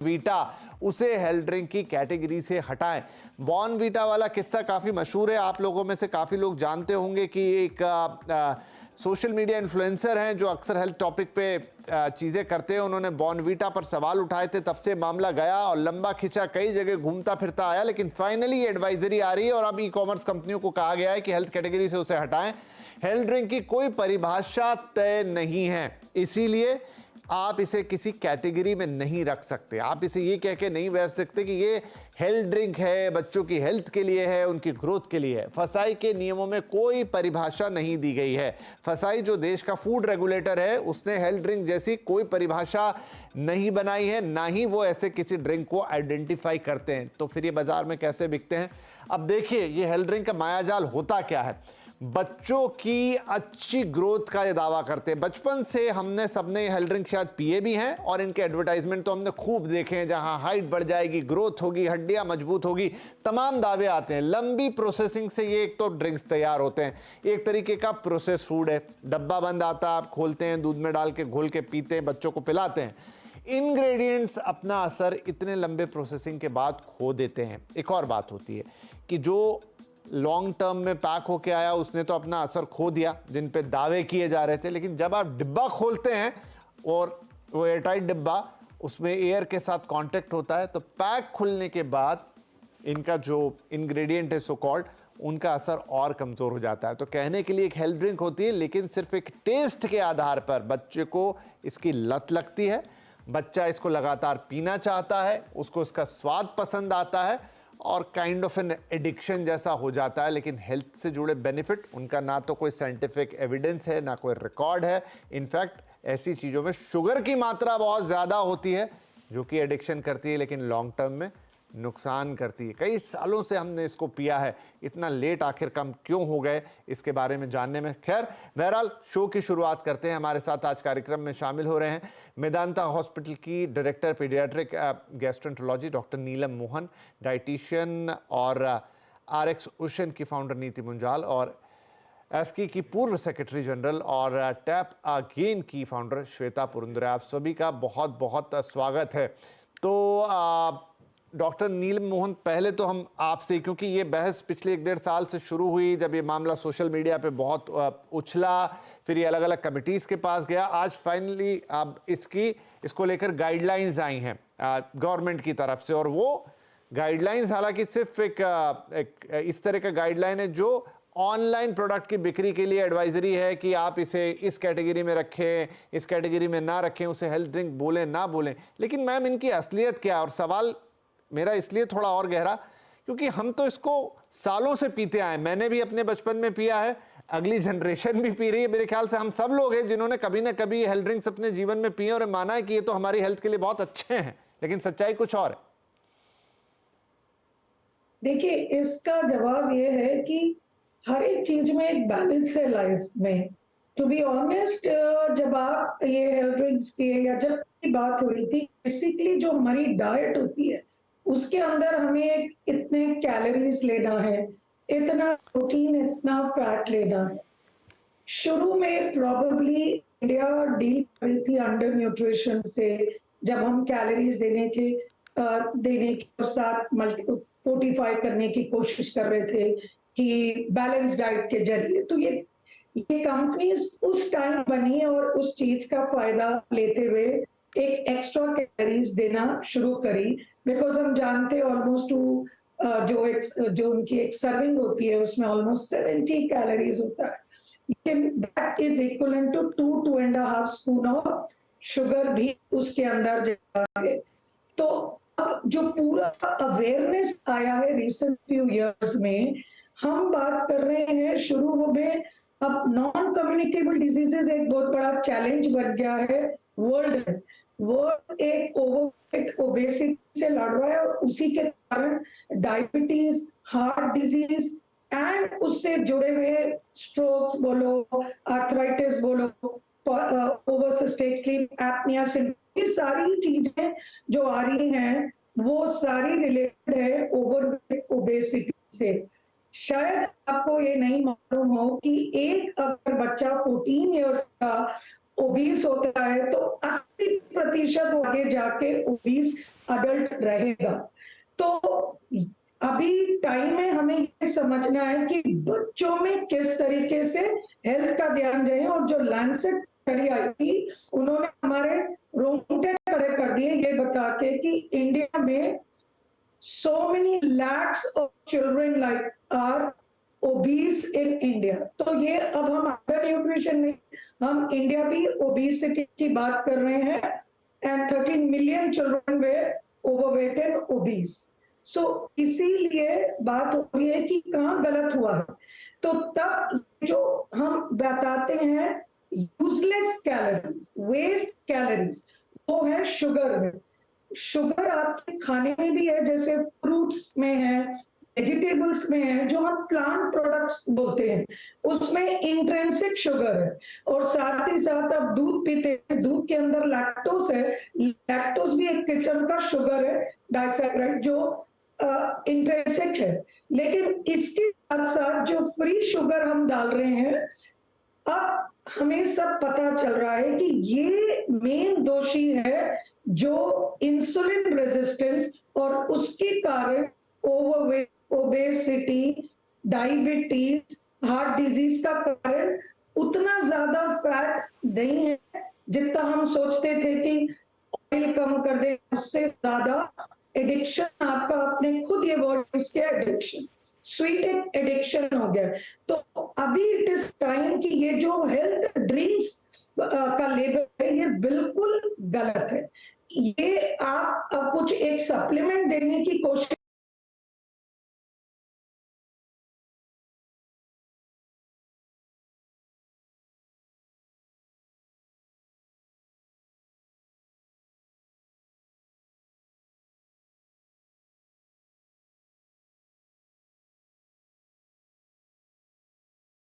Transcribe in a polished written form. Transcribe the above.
Vita, उसे health drink की category से हटाएं। बॉर्नवीटा वाला किस्सा काफ़ी मशहूर है, आप लोगों में से काफ़ी लोग जानते होंगे कि एक सोशल मीडिया इन्फ्लुएंसर हैं जो अक्सर हेल्थ टॉपिक पे चीज़ें करते हैं। उन्होंने बॉर्नवीटा पर सवाल उठाए थे, तब से मामला गया और लंबा खिंचा, कई जगह घूमता फिरता आया, लेकिन फाइनली एडवाइजरी आ रही है और अब ई कॉमर्स कंपनियों को कहा गया है कि हेल्थ कैटेगरी से उसे हटाएं। हेल्थ ड्रिंक की कोई परिभाषा तय नहीं है, इसीलिए आप इसे किसी कैटेगरी में नहीं रख सकते। आप इसे ये कह के नहीं बैठ सकते कि ये हेल्थ ड्रिंक है, बच्चों की हेल्थ के लिए है, उनकी ग्रोथ के लिए है। फसाई के नियमों में कोई परिभाषा नहीं दी गई है। फसाई जो देश का फूड रेगुलेटर है, उसने हेल्थ ड्रिंक जैसी कोई परिभाषा नहीं बनाई है, ना ही वो ऐसे किसी ड्रिंक को आइडेंटिफाई करते हैं। तो फिर ये बाजार में कैसे बिकते हैं? अब देखिए, ये हेल्थ ड्रिंक का मायाजाल होता क्या है। बच्चों की अच्छी ग्रोथ का ये दावा करते हैं। बचपन से हमने सबने हेल्थ ड्रिंक शायद पिए भी हैं और इनके एडवर्टाइजमेंट तो हमने खूब देखे हैं, जहां हाइट बढ़ जाएगी, ग्रोथ होगी, हड्डियां मजबूत होगी, तमाम दावे आते हैं। लंबी प्रोसेसिंग से ये एक तो ड्रिंक्स तैयार होते हैं, एक तरीके का प्रोसेस फूड है। डब्बा बंद आता है, आप खोलते हैं, दूध में डाल के घोल के पीते हैं, बच्चों को पिलाते हैं। इंग्रेडिएंट्स अपना असर इतने लंबे प्रोसेसिंग के बाद खो देते हैं। एक और बात होती है कि जो लॉन्ग टर्म में पैक होके आया उसने तो अपना असर खो दिया, जिन पे दावे किए जा रहे थे। लेकिन जब आप डिब्बा खोलते हैं और वो एयरटाइट डिब्बा, उसमें एयर के साथ कांटेक्ट होता है, तो पैक खुलने के बाद इनका जो इंग्रेडिएंट है सो कॉल्ड, उनका असर और कमज़ोर हो जाता है। तो कहने के लिए एक हेल्थ ड्रिंक होती है, लेकिन सिर्फ एक टेस्ट के आधार पर बच्चे को इसकी लत लगती है। बच्चा इसको लगातार पीना चाहता है, उसको इसका स्वाद पसंद आता है और काइंड ऑफ एन एडिक्शन जैसा हो जाता है। लेकिन हेल्थ से जुड़े बेनिफिट, उनका ना तो कोई साइंटिफिक एविडेंस है, ना कोई रिकॉर्ड है। इनफैक्ट ऐसी चीज़ों में शुगर की मात्रा बहुत ज़्यादा होती है जो कि एडिक्शन करती है, लेकिन लॉन्ग टर्म में नुकसान करती है। कई सालों से हमने इसको पिया है, इतना लेट आखिर कम क्यों हो गए, इसके बारे में जानने में। खैर, बहरहाल शो की शुरुआत करते हैं। हमारे साथ आज कार्यक्रम में शामिल हो रहे हैं मेदांता हॉस्पिटल की डायरेक्टर पीडियाट्रिक गैस्ट्रोएंटरोलॉजी डॉक्टर नीलम मोहन, डाइटिशियन और आरएक्स उशन की फाउंडर नीति मुंजाल, और एस्की की पूर्व सेक्रेटरी जनरल और टैप अगेन की फाउंडर श्वेता पुरंदरे। आप सभी का बहुत बहुत स्वागत है। तो डॉक्टर नीलम मोहन, पहले तो हम आपसे, क्योंकि ये बहस पिछले 1-1.5 साल से शुरू हुई, जब ये मामला सोशल मीडिया पे बहुत उछला, फिर ये अलग अलग कमिटीज़ के पास गया, आज फाइनली अब इसको लेकर गाइडलाइंस आई हैं गवर्नमेंट की तरफ से। और वो गाइडलाइंस हालांकि सिर्फ एक इस तरह का गाइडलाइन है जो ऑनलाइन प्रोडक्ट की बिक्री के लिए एडवाइजरी है कि आप इसे इस कैटेगरी में रखें, इस कैटेगरी में ना रखें, उसे हेल्थ ड्रिंक बोलें ना बोलें। लेकिन मैम, इनकी असलियत क्या है? और सवाल मेरा इसलिए थोड़ा और गहरा, क्योंकि हम तो इसको सालों से पीते आए। मैंने भी अपने बचपन में पिया है, अगली जनरेशन भी पी रही है। मेरे ख्याल से हम सब लोग हैं जिन्होंने कभी ना कभी हेल्थ ड्रिंक्स अपने जीवन में पिए और माना है कि ये तो हमारी हेल्थ के लिए बहुत अच्छे हैं, लेकिन सच्चाई कुछ और है। देखिए, इसका जवाब ये है कि हर एक चीज में एक बैलेंस है लाइफ में। टू बी ऑनेस्ट, जब आप ये हेल्थ ड्रिंक्स पिए या जब की बात हो रही थी, बेसिकली जो हमारी डाइट होती है उसके अंदर हमें इतने कैलोरीज लेना है, इतना प्रोटीन, इतना फैट लेना है। शुरू में प्रॉबली इंडिया डील कर रही थी अंडर न्यूट्रिशन से, जब हम कैलोरीज देने के साथ फोर्टिफाई करने की कोशिश कर रहे थे कि बैलेंस डाइट के जरिए। तो ये कंपनीज उस टाइम बनी और उस चीज का फायदा लेते हुए एक एक्स्ट्रा कैलोरीज देना शुरू करी, बिकॉज हम जानते ऑलमोस्ट जो उनकी एक सर्विंग होती है उसमें ऑलमोस्ट 70 कैलोरीज होता है। That is equivalent to 2.5 spoon of sugar भी उसके अंदर जा है। तो अब जो पूरा अवेयरनेस आया है रिसेंट फ्यू इयर्स में, हम बात कर रहे हैं शुरू में, अब नॉन कम्युनिकेबल डिजीजेस एक बहुत बड़ा चैलेंज बन गया है वर्ल्ड एक ओवरवेट ओबेसिटी से लड़ रहा है, और उसी के कारण डायबिटीज, हार्ट डिजीज एंड उससे जुड़े हुए स्ट्रोक्स बोलो, आर्थराइटिस बोलो, ओवरसिस्टिक स्लीप एपनिया, ये सारी चीजें जो आ रही हैं वो सारी रिलेटेड है ओवरवेट ओबेसिटी से। शायद आपको ये नहीं मालूम हो कि एक अगर बच्चा 14 इयर्स का ओबीस होता है तो 80% वो आगे जाके ओबीस अडल्ट रहेगा। तो अभी टाइम है हमें ये समझना है कि बच्चों में किस तरीके से हेल्थ का ध्यान जाए। और जो लैंसेट स्टडी आई थी उन्होंने हमारे रोंगटे खड़े कर दिए ये बता के कि इंडिया में so many lakhs of children like are obese in India। तो ये अब हम अंडर न्यूट्रिशन नहीं, हम इंडिया भी ओबेसिटी की बात कर रहे हैं and 13 million children were overweight and obese. So इसीलिए बात हो रही है कि कहाँ गलत हुआ है। तो तब जो हम बताते हैं यूजलेस कैलोरीज, वेस्ट कैलोरीज, वो है शुगर में। शुगर आपके खाने में भी है, जैसे फ्रूट्स में है, वेजिटेबल्स में है, जो हम प्लांट प्रोडक्ट्स बोलते हैं उसमें इंट्रिंसिक शुगर है। और साथ ही साथ आप दूध पीते हैं, दूध के अंदर लैक्टोस है, लैक्टोस भी एक किस्म का शुगर है, डाइसैकराइड, जो इंट्रिंसिक है। लेकिन इसके साथ साथ जो फ्री शुगर हम डाल रहे हैं, अब हमें सब पता चल रहा है कि ये मेन दोषी है जो इंसुलिन रेजिस्टेंस और उसके कारण overweight, obesity, diabetes, heart disease का कारण उतना ज्यादा फैट नहीं है जितना हम सोचते थे कि ऑयल कम कर दे, उससे ज्यादा एडिक्शन आपका, अपने खुद ये वर्ड इसके एडिक्शन, स्वीट एक एडिक्शन हो गया। तो अभी इट इज टाइम कि ये जो हेल्थ ड्रिंक्स का लेबल है ये बिल्कुल गलत है। ये आप कुछ एक सप्लीमेंट देने की कोशिश